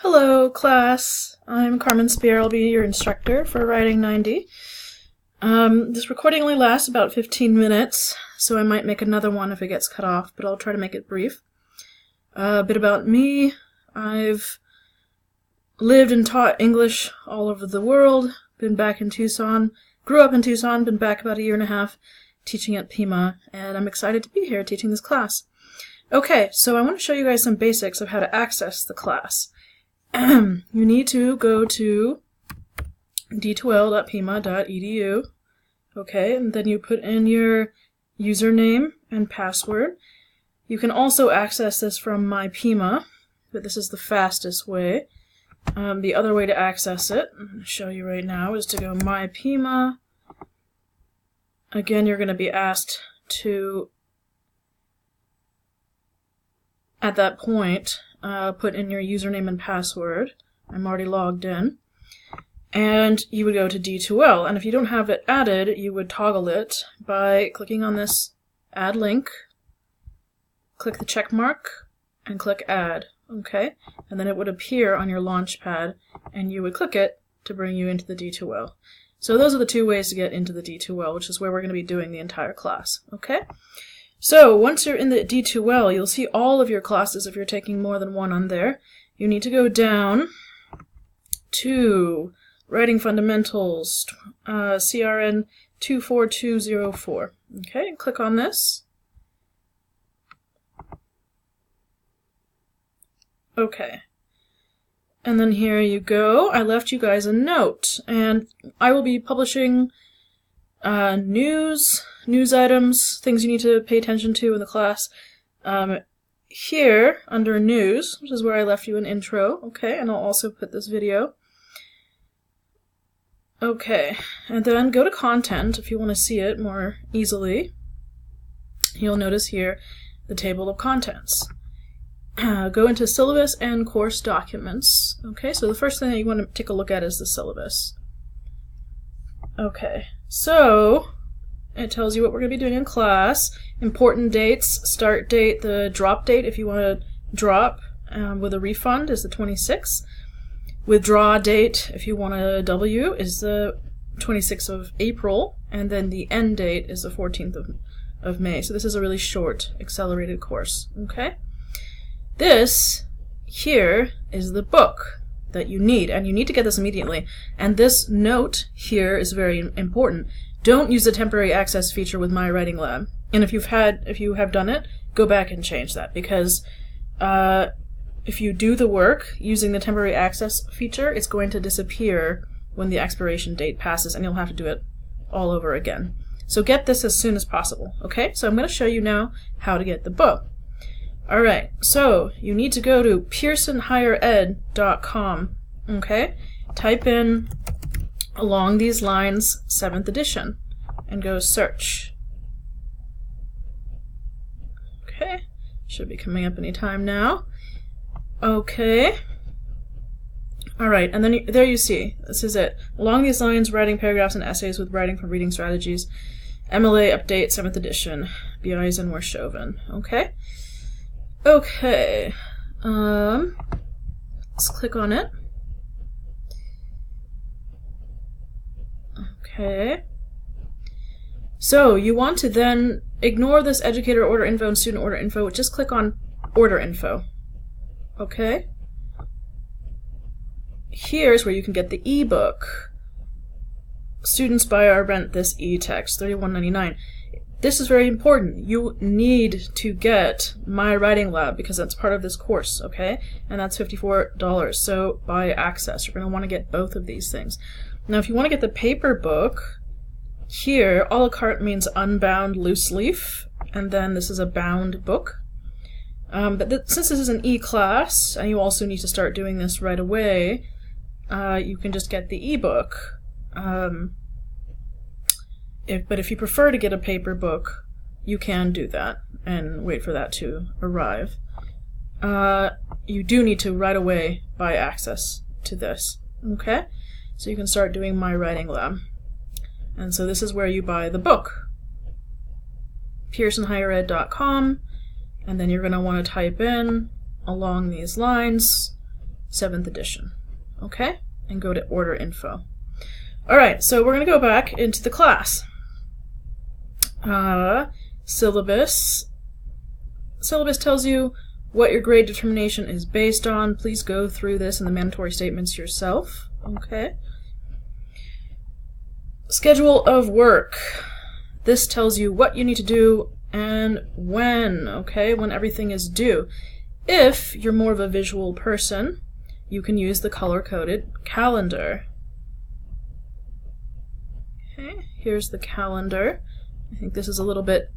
Hello, class. I'm Carmen Spear. I'll be your instructor for Writing 90. This recording only lasts about 15 minutes, so I might make another one if it gets cut off, but I'll try to make it brief. A bit about me. I've lived and taught English all over the world, been back in Tucson, grew up in Tucson, been back about a year and a half teaching at Pima, and I'm excited to be here teaching this class. Okay, so I want to show you guys some basics of how to access the class. You need to go to d2l.pima.edu, okay, and then you put in your username and password. You can also access this from MyPima, but this is the fastest way. The other way to access it, I'm going to show you right now, is to go MyPima. Again, you're going to be asked to, at that point, put in your username and password. I'm already logged in. And you would go to D2L. And if you don't have it added, you would toggle it by clicking on this add link, click the check mark, and click add. Okay? And then it would appear on your Launchpad, and you would click it to bring you into the D2L. So those are the two ways to get into the D2L, which is where we're going to be doing the entire class. Okay? So once you're in the D2L, you'll see all of your classes if you're taking more than one on there. You need to go down to Writing Fundamentals, CRN 24204. Okay, click on this. Okay. And then here you go. I left you guys a note, and I will be publishing news items, things you need to pay attention to in the class. Here, under news, which is where I left you an intro, okay, and I'll also put this video. Okay, and then go to content if you want to see it more easily. You'll notice here the table of contents. Go into syllabus and course documents. Okay, so the first thing that you want to take a look at is the syllabus. Okay, so it tells you what we're going to be doing in class. Important dates, start date, the drop date if you want to drop with a refund is the 26th. Withdraw date if you want a W is the 26th of April, and then the end date is the 14th of May. So this is a really short accelerated course. Okay? This here is the book that you need, and you need to get this immediately. And this note here is very important. Don't use the temporary access feature with My Writing Lab. And if you have done it, go back and change that, because if you do the work using the temporary access feature, it's going to disappear when the expiration date passes, and you'll have to do it all over again. So get this as soon as possible, okay? So I'm going to show you now how to get the book. Alright, so you need to go to pearsonhighered.com, okay? Type in Along These Lines 7th edition and go search. Okay, should be coming up any time now. Okay. Alright, and then there you see, this is it. Along These Lines, Writing Paragraphs and Essays with Writing from Reading Strategies. MLA Update 7th edition. B. Eisenwershoven. Okay? Okay, let's click on it. Okay. So you want to then ignore this educator order info and student order info. Just click on order info. Okay. Here's where you can get the ebook. Students buy or rent this e-text, $31.99. This is very important. You need to get My Writing Lab because that's part of this course, okay? And that's $54. So by access, you're going to want to get both of these things. Now, if you want to get the paper book, here, a la carte means unbound loose leaf, and then this is a bound book. But since this is an e-class, and you also need to start doing this right away, you can just get the ebook. But if you prefer to get a paper book, you can do that and wait for that to arrive. You do need to right away buy access to this, okay? So you can start doing My Writing Lab. And so this is where you buy the book. pearsonhighered.com, and then you're going to want to type in Along These Lines 7th edition. Okay? And go to order info. Alright, so we're going to go back into the class. Syllabus. Syllabus tells you what your grade determination is based on. Please go through this in the mandatory statements yourself. Okay? Schedule of work. This tells you what you need to do and when, okay? When everything is due. If you're more of a visual person, you can use the color-coded calendar. Okay, here's the calendar. I think this is a little bit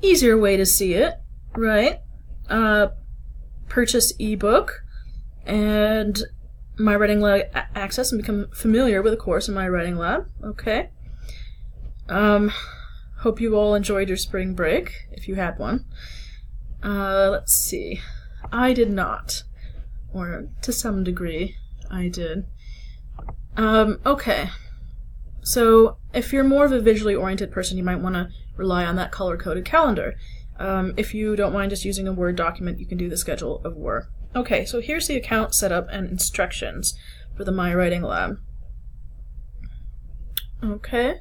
easier way to see it, right? Purchase ebook and My Writing Lab access and become familiar with a course in My Writing Lab. Okay. Hope you all enjoyed your spring break, if you had one. Let's see. I did not. Or, to some degree, I did. Okay. So, if you're more of a visually oriented person, you might want to rely on that color-coded calendar. If you don't mind just using a Word document, you can do the schedule of work. Okay, so here's the account setup and instructions for the My Writing Lab. Okay.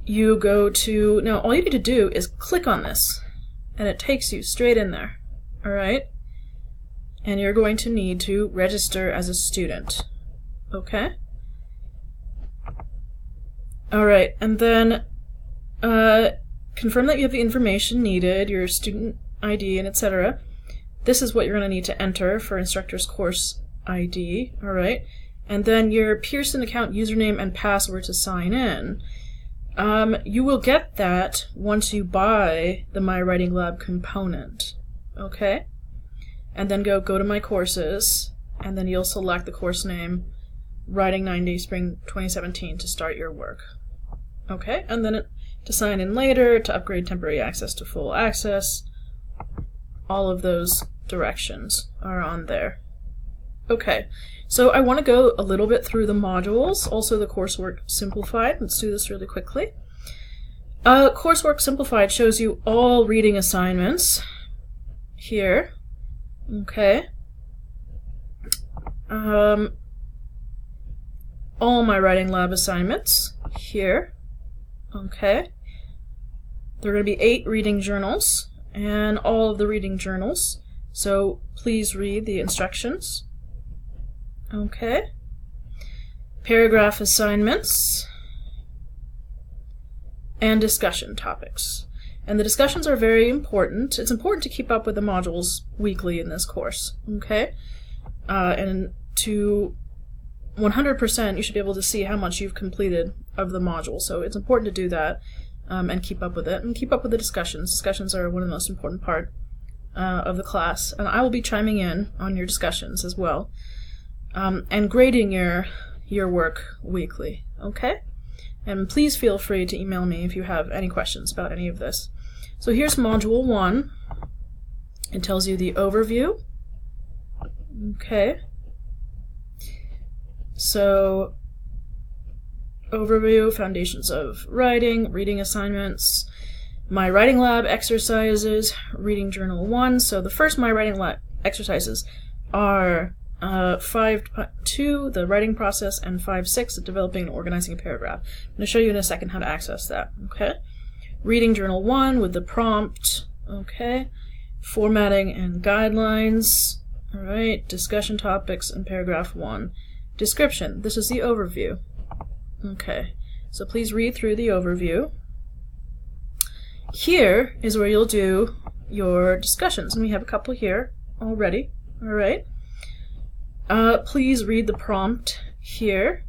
You go to, now all you need to do is click on this, and it takes you straight in there. Alright? And you're going to need to register as a student. Okay? Alright, and then confirm that you have the information needed, your student ID and etc. This is what you're going to need to enter for instructor's course ID, alright? And then your Pearson account username and password to sign in. You will get that once you buy the My Writing Lab component, okay? And then go to My Courses, and then you'll select the course name, Writing 90 Spring 2017 to start your work. Okay, and then to sign in later, to upgrade temporary access to full access, all of those directions are on there. Okay, so I want to go a little bit through the modules, also the Coursework Simplified. Let's do this really quickly. Coursework Simplified shows you all reading assignments here. Okay. All My Writing Lab assignments here. Okay. There are going to be 8 reading journals, and all of the reading journals. So please read the instructions. Okay. Paragraph assignments. And discussion topics. And the discussions are very important. It's important to keep up with the modules weekly in this course. Okay? And to 100%, you should be able to see how much you've completed of the module. So it's important to do that and keep up with it. And keep up with the discussions. Discussions are one of the most important part of the class. And I will be chiming in on your discussions as well. And grading your work weekly. Okay? And please feel free to email me if you have any questions about any of this. So here's Module 1. It tells you the overview. Okay. So, overview, foundations of writing, reading assignments, My Writing Lab exercises, Reading Journal 1. So the first My Writing Lab exercises are 5.2, the writing process, and 5.6, the developing and organizing a paragraph. I'm going to show you in a second how to access that. Okay. Reading Journal 1 with the prompt. Okay. Formatting and guidelines. Alright. Discussion topics and paragraph 1. Description. This is the overview. Okay. So please read through the overview. Here is where you'll do your discussions. And we have a couple here already. Alright. Please read the prompt here.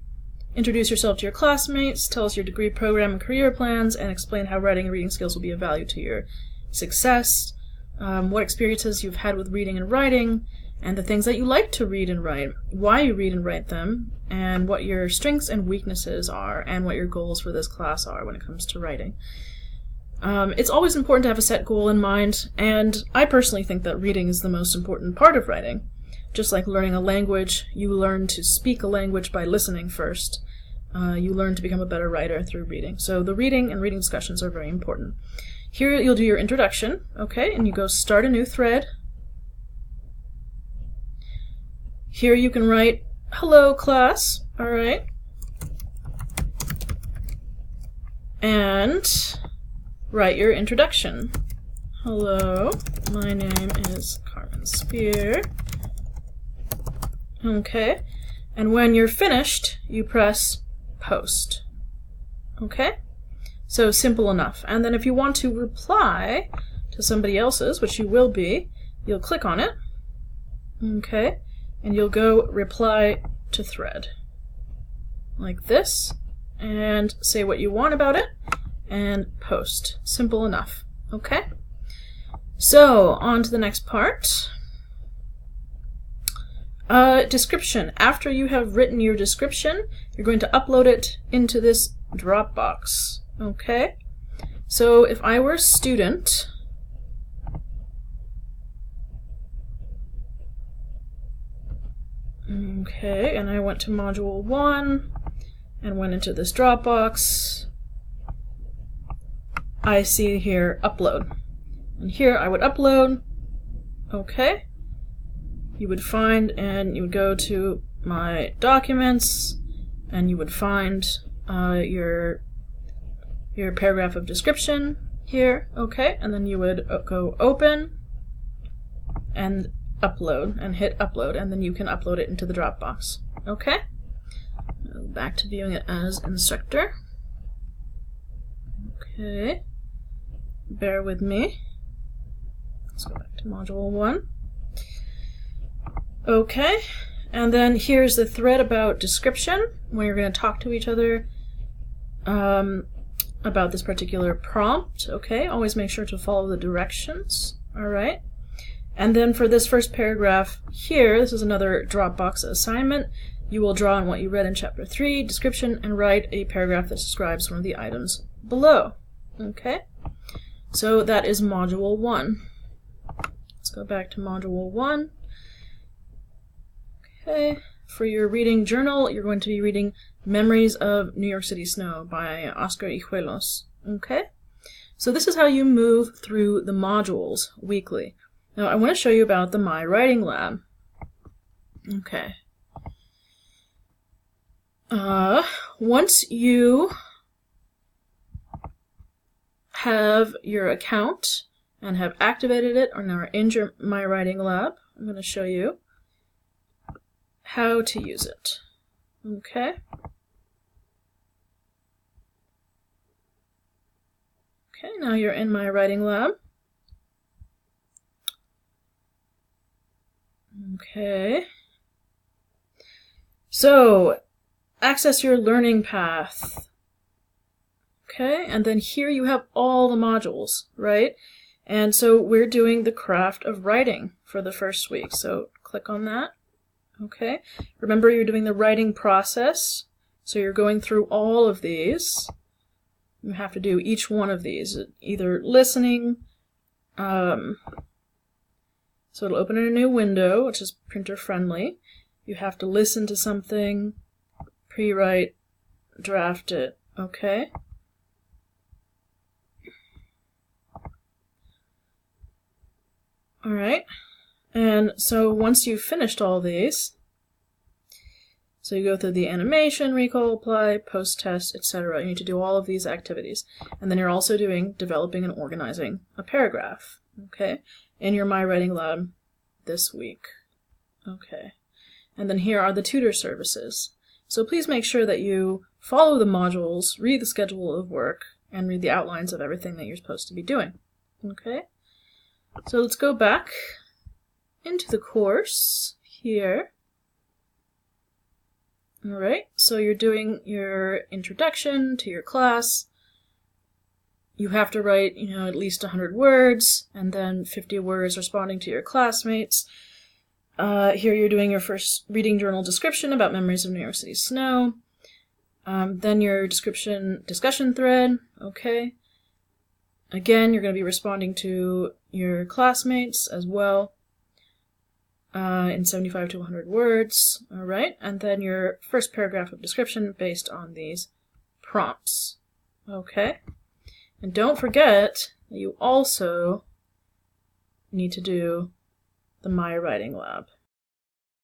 Introduce yourself to your classmates, tell us your degree program and career plans, and explain how writing and reading skills will be of value to your success, what experiences you've had with reading and writing, and the things that you like to read and write, why you read and write them, and what your strengths and weaknesses are, and what your goals for this class are when it comes to writing. It's always important to have a set goal in mind, and I personally think that reading is the most important part of writing. Just like learning a language, you learn to speak a language by listening first. You learn to become a better writer through reading. So the reading and reading discussions are very important. Here you'll do your introduction, okay, and you go start a new thread. here you can write, hello class, alright? And write your introduction. Hello, my name is Carmen Spear. Okay, and when you're finished, you press post. Okay, so simple enough. And then if you want to reply to somebody else's, which you will be, you'll click on it. Okay, and you'll go reply to thread. Like this, and say what you want about it, and post. Simple enough. Okay? So, on to the next part. Description. After you have written your description, you're going to upload it into this Dropbox. Okay? So, if I were a student, okay, and I went to Module 1 and went into this Dropbox, I see here upload. And here I would upload, okay. You would find, and you would go to my documents, and you would find your paragraph of description here, okay, and then you would go open and upload, and hit upload, and then you can upload it into the Dropbox, okay. Back to viewing it as instructor. Okay, bear with me. Let's go back to Module 1. Okay, and then here's the thread about description, where you're going to talk to each other about this particular prompt. Okay, always make sure to follow the directions. Alright, and then for this first paragraph here, this is another Dropbox assignment. You will draw on what you read in Chapter 3, description, and write a paragraph that describes one of the items below. Okay, so that is Module 1. Let's go back to Module 1. Okay, for your reading journal, you're going to be reading Memories of New York City Snow by Oscar Hijuelos. Okay, so this is how you move through the modules weekly. Now I want to show you about the My Writing Lab. Okay. Once you have your account and have activated it or are in your My Writing Lab, I'm going to show you how to use it. Okay. Okay, now you're in My Writing Lab. Okay. So, access your learning path. Okay, and then here you have all the modules, right? And so we're doing the craft of writing for the first week. So click on that. Okay, remember you're doing the writing process. So you're going through all of these. You have to do each one of these, either listening, so it'll open in a new window, which is printer friendly. You have to listen to something, pre-write, draft it, okay? Alright, and so once you've finished all these, so you go through the animation, recall, apply, post-test, etc. You need to do all of these activities. And then you're also doing developing and organizing a paragraph, okay, in your My Writing Lab this week. Okay, and then here are the tutor services. So please make sure that you follow the modules, read the schedule of work, and read the outlines of everything that you're supposed to be doing. Okay, so let's go back into the course here. Alright, so you're doing your introduction to your class. You have to write, at least 100 words, and then 50 words responding to your classmates. Here you're doing your first reading journal description about Memories of New York City Snow. Then your discussion thread, okay. Again, you're going to be responding to your classmates as well. In 75 to 100 words, alright, and then your first paragraph of description based on these prompts, okay? And don't forget that you also need to do the My Writing Lab.